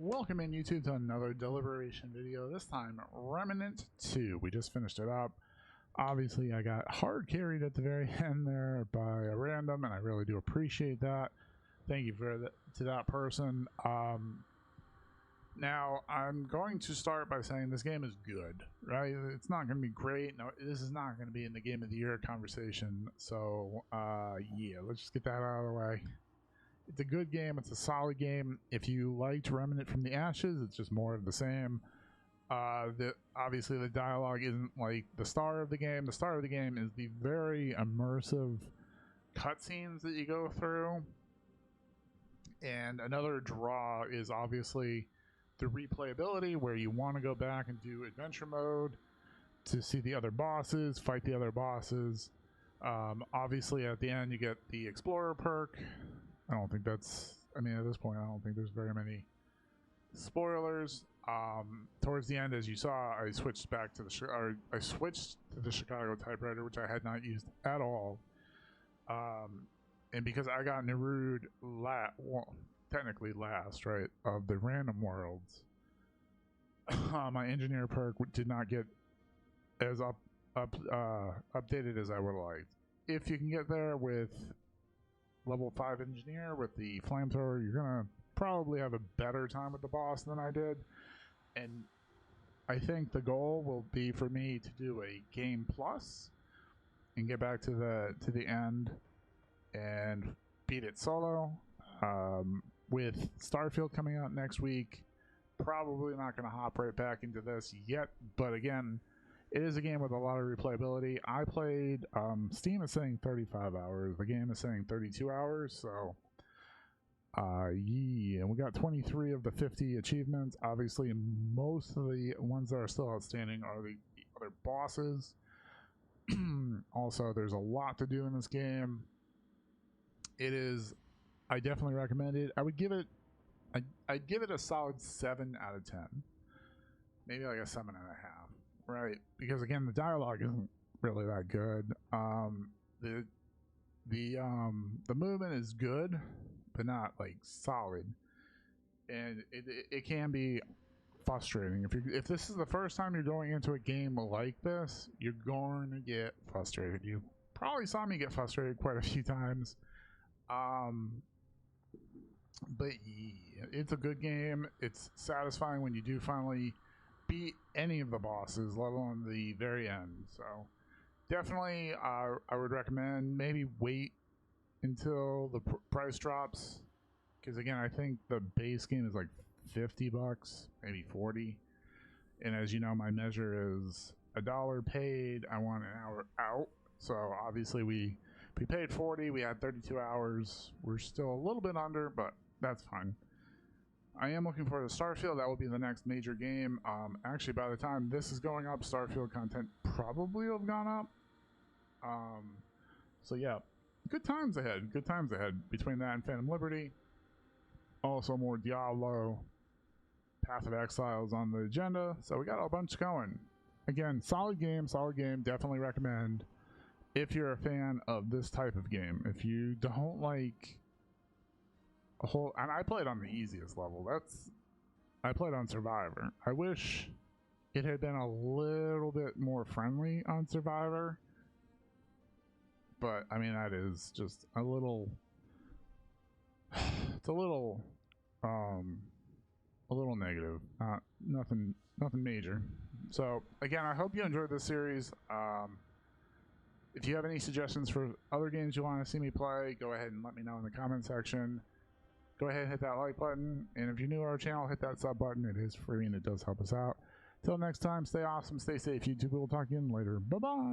Welcome in YouTube to another deliberation video, this time Remnant 2. We just finished it up. Obviously I got hard carried at the very end there by a random, and I really do appreciate that. Thank you to that person. Now I'm going to start by saying this game is good, right? It's not going to be great. No, this is not going to be in the game of the year conversation. So yeah, let's just get that out of the way. It's a good game. It's a solid game. If you liked Remnant from the Ashes, it's just more of the same. Obviously the dialogue isn't like the star of the game. The star of the game is the very immersive cutscenes that you go through. And another draw is obviously the replayability, where you want to go back and do adventure mode to see the other bosses, fight the other bosses. Obviously at the end you get the Explorer perk. I don't think that's, I mean, at this point, I don't think there's very many spoilers. Towards the end, as you saw, I switched back to the Chicago typewriter, which I had not used at all. And because I got Nerud technically last, right, of the random worlds, my engineer perk did not get as updated as I would have liked. If you can get there with level 5 engineer with the flamethrower, you're gonna probably have a better time with the boss than I did. And I think the goal will be for me to do a game plus and get back to the end and beat it solo. With Starfield coming out next week, probably not gonna hop right back into this yet, but again, it is a game with a lot of replayability. I played, Steam is saying 35 hours. The game is saying 32 hours. So, yeah. And we got 23 of the 50 achievements. Obviously, most of the ones that are still outstanding are the other bosses. Also, there's a lot to do in this game. I definitely recommend it. I would give it, I'd give it a solid 7 out of 10. Maybe like a 7.5. Right, because again, the dialogue isn't really that good. The movement is good, but not like solid, and it can be frustrating. If this is the first time you're going into a game like this, you're going to get frustrated. You probably saw me get frustrated quite a few times. But yeah, it's a good game. It's satisfying when you do finally beat any of the bosses, let alone the very end. So definitely I would recommend maybe wait until the price drops, because again, I think the base game is like $50, maybe 40, and as you know, my measure is $1 paid, I want an hour out. So obviously we paid 40, we had 32 hours. We're still a little bit under, but that's fine. I am looking forward to Starfield. That will be the next major game. Actually, by the time this is going up, Starfield content probably will have gone up. So yeah, good times ahead. Good times ahead between that and Phantom Liberty. Also more Diablo, Path of Exiles on the agenda. So we got a bunch going. Again, solid game, definitely recommend if you're a fan of this type of game. If you don't like and I played on the easiest level. I played on Survivor. I wish it had been a little bit more friendly on Survivor, but I mean, that is just a little, it's a little negative, nothing major. So again, I hope you enjoyed this series. If you have any suggestions for other games you want to see me play, go ahead and let me know in the comment section. Go ahead and hit that like button, and if you're new to our channel, hit that sub button. It is free and it does help us out. Till next time, stay awesome, stay safe, YouTube. We'll talk again later. Bye bye.